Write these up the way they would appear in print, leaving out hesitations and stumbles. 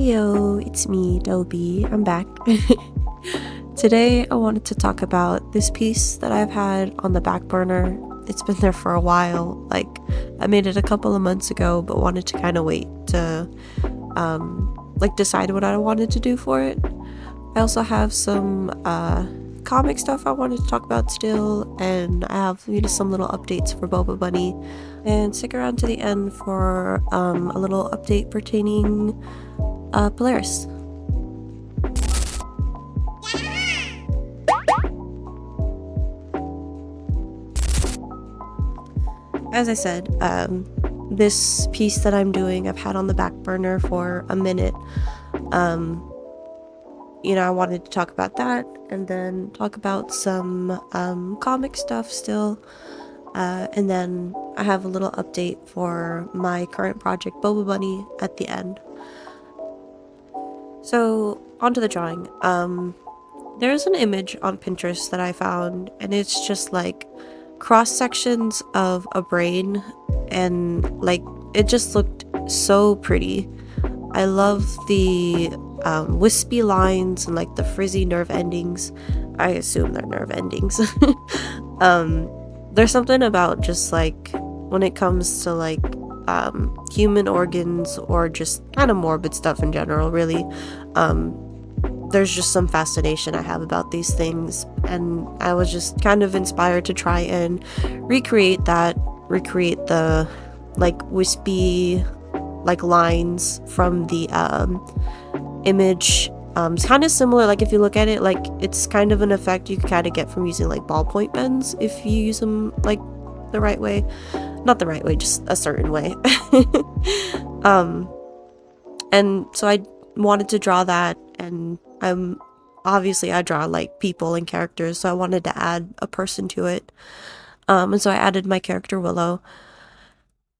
Heyo, it's me, Doubi. I'm back. Today I wanted to talk about this piece that I've had on the back burner. It's been there for a while. Like, I made it a couple of months ago, but wanted to kind of wait to decide what I wanted to do for it. I also have some comic stuff I wanted to talk about still, and I have some little updates for Boba Bunny. And stick around to the end for a little update pertaining Polaris. As I said, this piece that I'm doing I've had on the back burner for a minute. I wanted to talk about that and then talk about some comic stuff still. And then I have a little update for my current project, Boba Bunny, at the end. So, onto the drawing. There's an image on Pinterest that I found, and it's just like cross sections of a brain, and like it just looked so pretty. I love the wispy lines and like the frizzy nerve endings. I assume they're nerve endings. There's something about just like when it comes to like human organs or just kind of morbid stuff in general, really. There's just some fascination I have about these things, and I was just kind of inspired to try and recreate the like wispy like lines from the image. It's kind of similar, like if you look at it, like it's kind of an effect you can kind of get from using like ballpoint pens if you use them like the right way. Not the right way, just a certain way. And so I wanted to draw that, and obviously I draw like people and characters, so I wanted to add a person to it. And so I added my character Willow.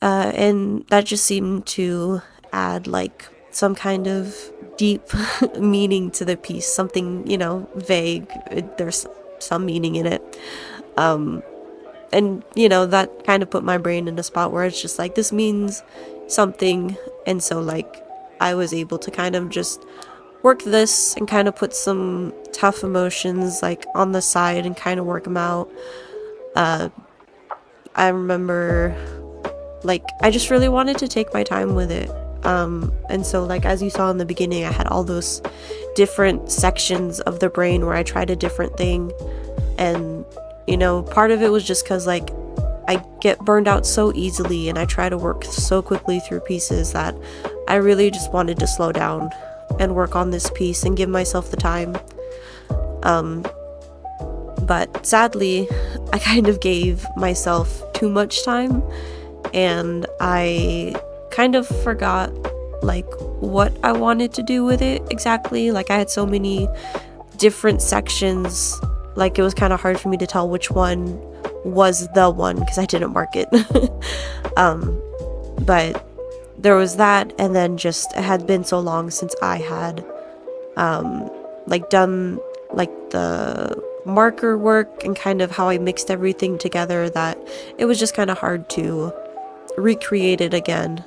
And that just seemed to add like some kind of deep meaning to the piece, something, vague. There's some meaning in it. And that kind of put my brain in a spot where it's just like, this means something. And so like I was able to kind of just work this and kind of put some tough emotions like on the side and kind of work them out. I remember like I just really wanted to take my time with it. And so like as you saw in the beginning, I had all those different sections of the brain where I tried a different thing. And part of it was just because like I get burned out so easily and I try to work so quickly through pieces that I really just wanted to slow down and work on this piece and give myself the time. But sadly, I kind of gave myself too much time, and I kind of forgot like what I wanted to do with it exactly. Like I had so many different sections, like it was kind of hard for me to tell which one was the one because I didn't mark it. But there was that, and then just it had been so long since I had like done like the marker work and kind of how I mixed everything together that it was just kind of hard to recreate it again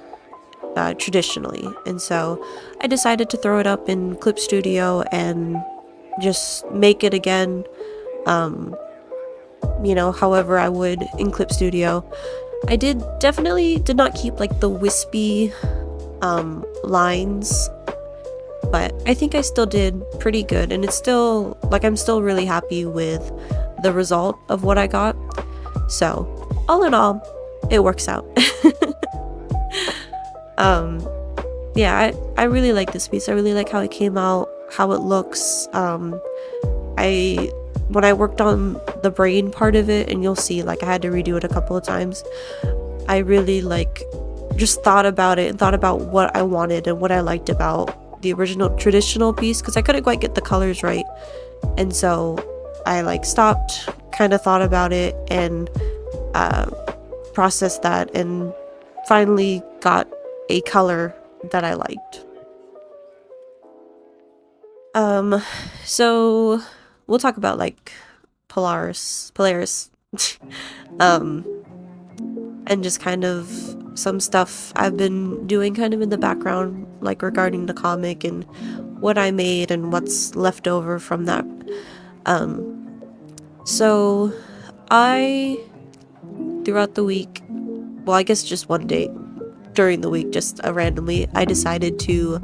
traditionally. And so I decided to throw it up in Clip Studio and just make it again however I would in Clip Studio. I definitely did not keep like the wispy lines, but I think I still did pretty good, and it's still like I'm still really happy with the result of what I got. So all in all, it works out. Yeah, I really like this piece. I really like how it came out, how it looks. When I worked on the brain part of it, and you'll see like I had to redo it a couple of times, I really like just thought about it and thought about what I wanted and what I liked about the original traditional piece, because I couldn't quite get the colors right. And so I like stopped, kind of thought about it, and processed that, and finally got a color that I liked. So we'll talk about like Polaris, and just kind of some stuff I've been doing kind of in the background, like regarding the comic and what I made and what's left over from that. So I, throughout the week, well, I guess just one day during the week, just randomly, I decided to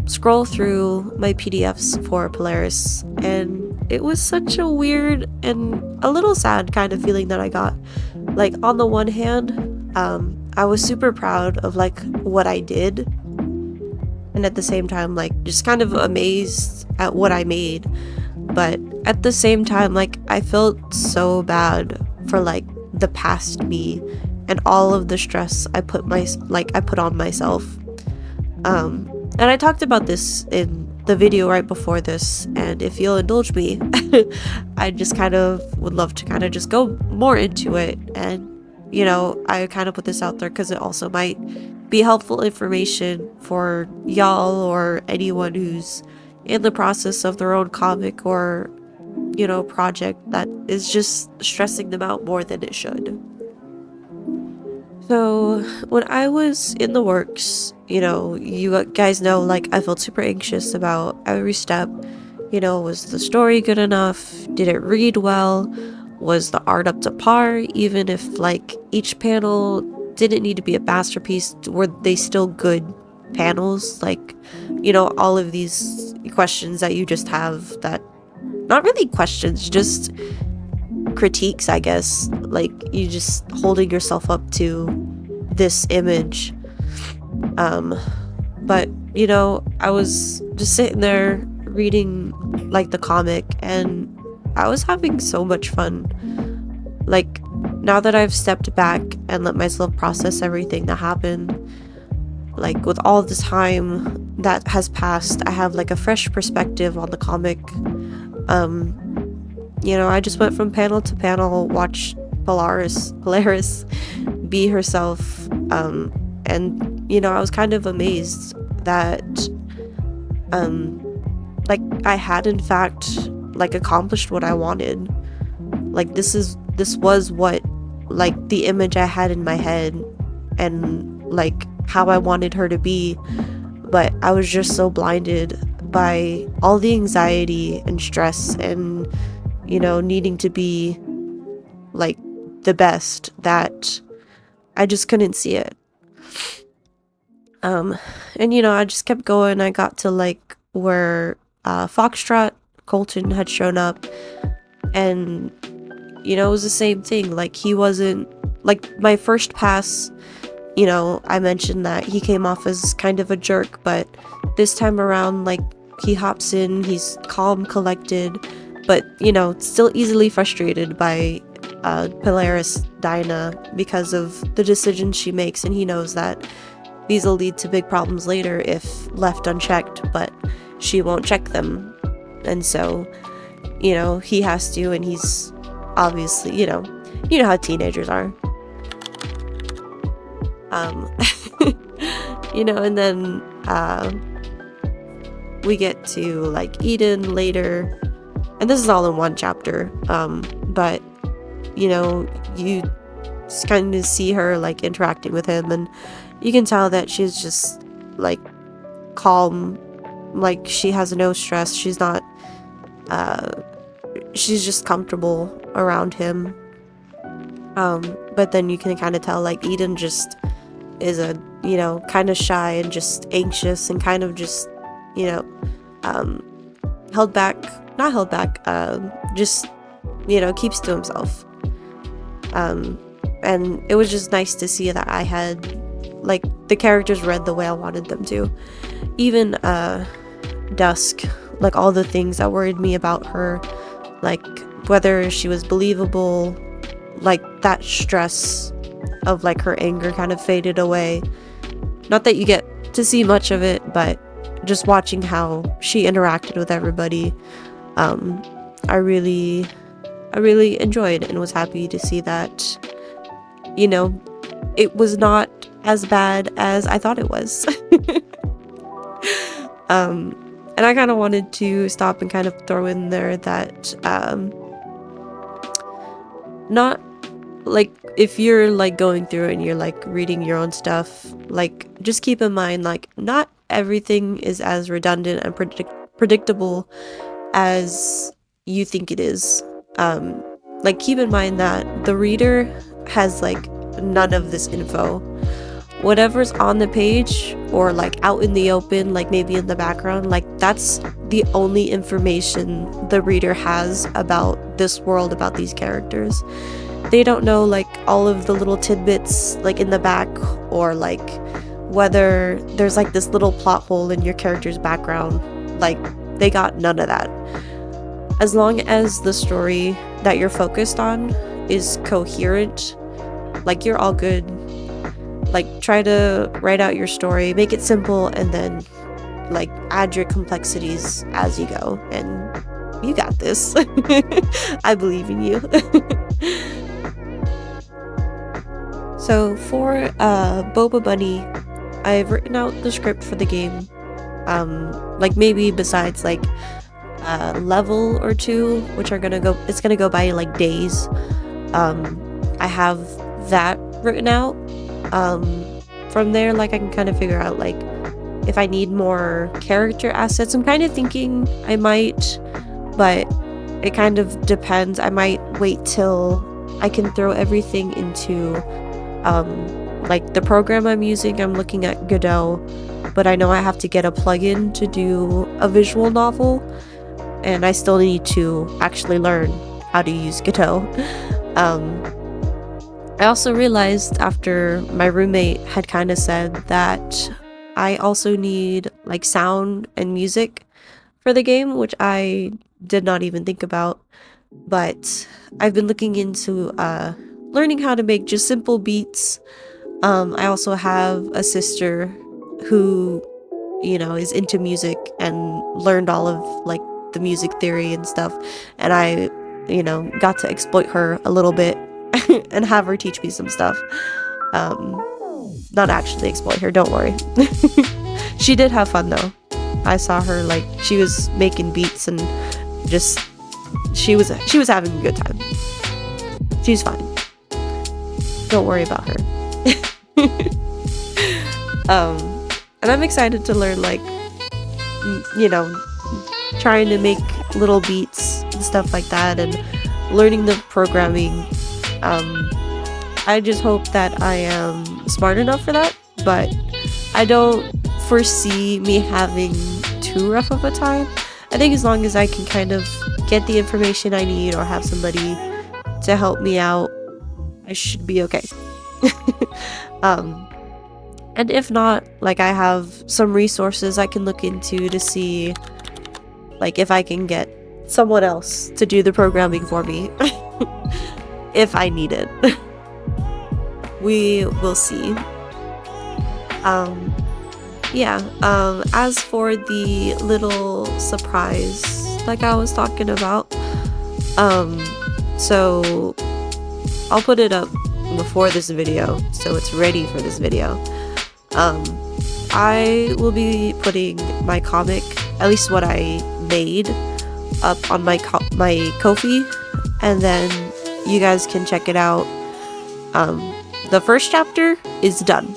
scroll through my PDFs for Polaris, and it was such a weird and a little sad kind of feeling that I got. Like, on the one hand, I was super proud of like what I did, and at the same time, like, just kind of amazed at what I made. But at the same time, like, I felt so bad for like the past me and all of the stress I put on myself. And I talked about this in the video right before this, and if you'll indulge me, I just kind of would love to kind of just go more into it. And you know, I kind of put this out there because it also might be helpful information for y'all or anyone who's in the process of their own comic or, you know, project that is just stressing them out more than it should. So when I was in the works, you know, you guys know, like, I felt super anxious about every step. You know, was the story good enough? Did it read well? Was the art up to par? Even if like each panel didn't need to be a masterpiece, were they still good panels? Like, you know, all of these questions that you just have, that not really questions, just critiques, I guess. Like, you just holding yourself up to this image. But you know, I was just sitting there reading like the comic, and I was having so much fun. Like, now that I've stepped back and let myself process everything that happened, like with all the time that has passed, I have like a fresh perspective on the comic. You know, I just went from panel to panel, watched Polaris be herself, and you know, I was kind of amazed that like I had in fact like accomplished what I wanted. Like, this was what, like, the image I had in my head and like how I wanted her to be, but I was just so blinded by all the anxiety and stress and, you know, needing to be like the best that I just couldn't see it. And you know, I just kept going. I got to like where Foxtrot Colton had shown up, and you know, it was the same thing. Like, he wasn't like my first pass. You know, I mentioned that he came off as kind of a jerk, but this time around, like, he hops in, he's calm, collected, but you know, still easily frustrated by Polaris Dinah because of the decisions she makes, and he knows that these will lead to big problems later if left unchecked, but she won't check them. And so, you know, he has to, and he's obviously, you know how teenagers are. You know, and then we get to like Eden later, and this is all in one chapter, but you know, you just kind of see her like interacting with him, and you can tell that she's just like calm, like she has no stress, she's not she's just comfortable around him. But then you can kind of tell like Eden just is a, you know, kind of shy and just anxious and kind of just, you know, not held back, just, you know, keeps to himself. And it was just nice to see that I had, like, the characters read the way I wanted them to. Even Dusk, like, all the things that worried me about her, like whether she was believable, like that stress of like her anger kind of faded away. Not that you get to see much of it, but just watching how she interacted with everybody, I really enjoyed and was happy to see that, you know, it was not as bad as I thought it was. And I kind of wanted to stop and kind of throw in there that not like if you're like going through and you're like reading your own stuff, like just keep in mind like not everything is as redundant and predictable as you think it is. Like keep in mind that the reader has like none of this info. Whatever's on the page or like out in the open, like maybe in the background, like that's the only information the reader has about this world, about these characters. They don't know like all of the little tidbits like in the back, or like whether there's like this little plot hole in your character's background. Like they got none of that. As long as the story that you're focused on is coherent, like you're all good. Like try to write out your story, make it simple, and then like add your complexities as you go, and you got this. I believe in you. So for Boba Bunny, I've written out the script for the game. Like maybe besides like a level or two, which are it's gonna go by like days. I have that written out. From there, like I can kind of figure out like if I need more character assets. I'm kind of thinking I might, but it kind of depends. I might wait till I can throw everything into like the program I'm using. I'm looking at Godot, but I know I have to get a plugin to do a visual novel, and I still need to actually learn how to use Godot. I also realized after my roommate had kind of said that I also need like sound and music for the game, which I did not even think about. But I've been looking into learning how to make just simple beats. I also have a sister who, you know, is into music and learned all of like the music theory and stuff. And I, you know, got to exploit her a little bit and have her teach me some stuff. Not actually exploit her, don't worry. She did have fun though. I saw her like she was making beats and just she was having a good time. She's fine. Don't worry about her. And I'm excited to learn like you know, trying to make little beats and stuff like that, and learning the programming. I just hope that I am smart enough for that, but I don't foresee me having too rough of a time. I think as long as I can kind of get the information I need or have somebody to help me out, I should be okay. And if not, like I have some resources I can look into to see like if I can get someone else to do the programming for me. If I need it. We will see. As for the little surprise like I was talking about, so I'll put it up before this video so it's ready for this video. I will be putting my comic, at least what I made, up on my Ko-fi, and then you guys can check it out. The first chapter is done.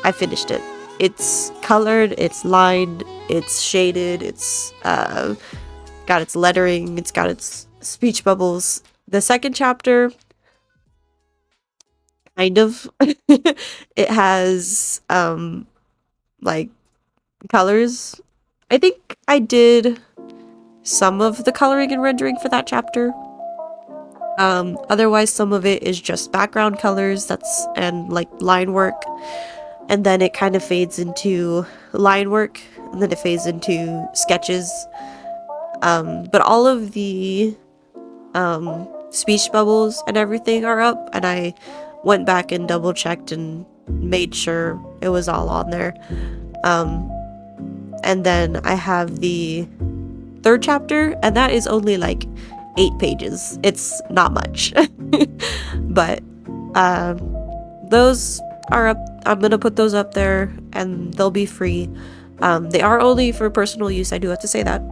I finished it. It's colored, it's lined, it's shaded, it's got its lettering, it's got its speech bubbles. The second chapter, kind of, it has like colors. I think I did some of the coloring and rendering for that chapter. Otherwise some of it is just background colors and like line work, and then it kind of fades into line work, and then it fades into sketches. But all of the speech bubbles and everything are up, and I went back and double checked and made sure it was all on there. And then I have the third chapter, and that is only like 8 pages. It's not much. But those are up. I'm gonna put those up there and they'll be free. They are only for personal use, I do have to say that.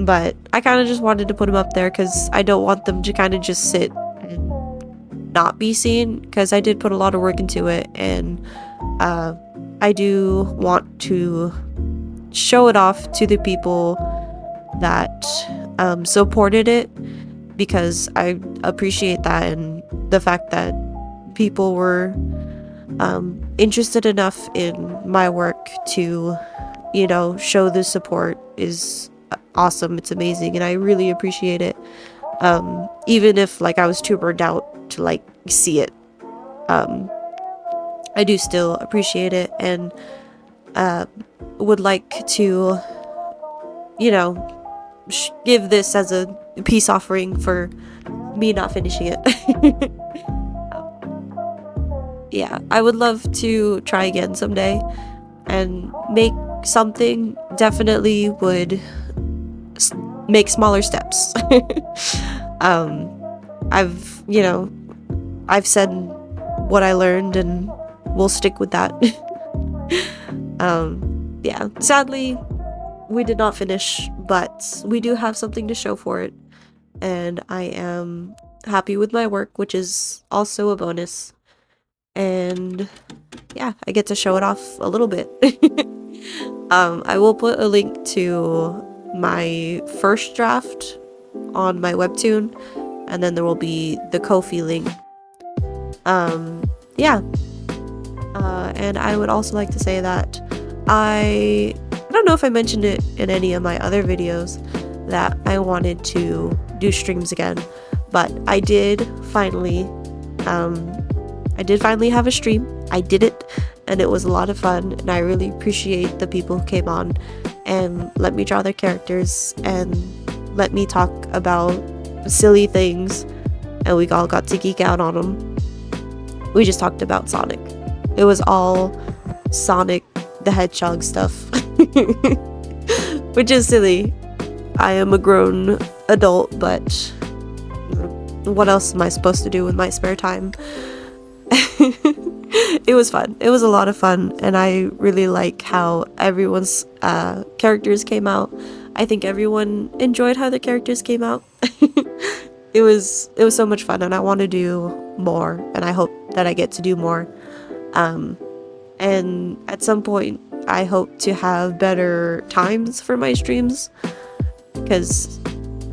but I kind of just wanted to put them up there because I don't want them to kind of just sit and not be seen, because I did put a lot of work into it, and I do want to show it off to the people that supported it, because I appreciate that, and the fact that people were interested enough in my work to, you know, show the support is awesome. It's amazing, and I really appreciate it. Even if like I was too burned out to like see it, I do still appreciate it, and would like to, you know, give this as a peace offering for me not finishing it. Yeah, I would love to try again someday and make something. Definitely would make smaller steps. I've, you know, I've said what I learned, and we'll stick with that. Yeah, sadly we did not finish, but we do have something to show for it, and I am happy with my work, which is also a bonus. And yeah, I get to show it off a little bit. I will put a link to my first draft on my webtoon, and then there will be the Ko-fi link. Yeah. And I would also like to say that I don't know if I mentioned it in any of my other videos that I wanted to do streams again, but I did finally have a stream. I did it, and it was a lot of fun, and I really appreciate the people who came on and let me draw their characters and let me talk about silly things, and we all got to geek out on them. We just talked about Sonic. It was all Sonic the Hedgehog stuff, which is silly. I am a grown adult, but what else am I supposed to do with my spare time? It was fun. It was a lot of fun, and I really like how everyone's characters came out. I think everyone enjoyed how the characters came out. It was so much fun, and I want to do more, and I hope that I get to do more. And at some point I hope to have better times for my streams, because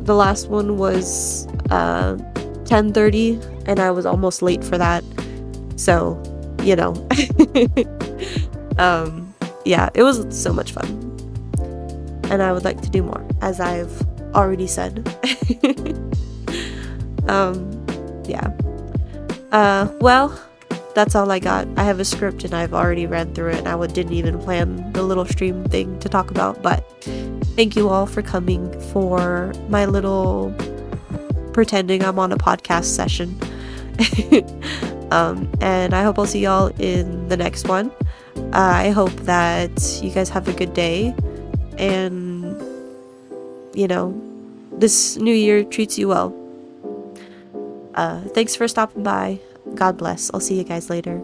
the last one was 10:30 and I was almost late for that. So, you know. Yeah, it was so much fun, and I would like to do more, as I've already said. Yeah. Well, that's all I got. I have a script, and I've already read through it, and I didn't even plan the little stream thing to talk about, but thank you all for coming for my little pretending I'm on a podcast session. And I hope I'll see y'all in the next one. I hope that you guys have a good day, and, you know, this new year treats you well. Thanks for stopping by. God bless. I'll see you guys later.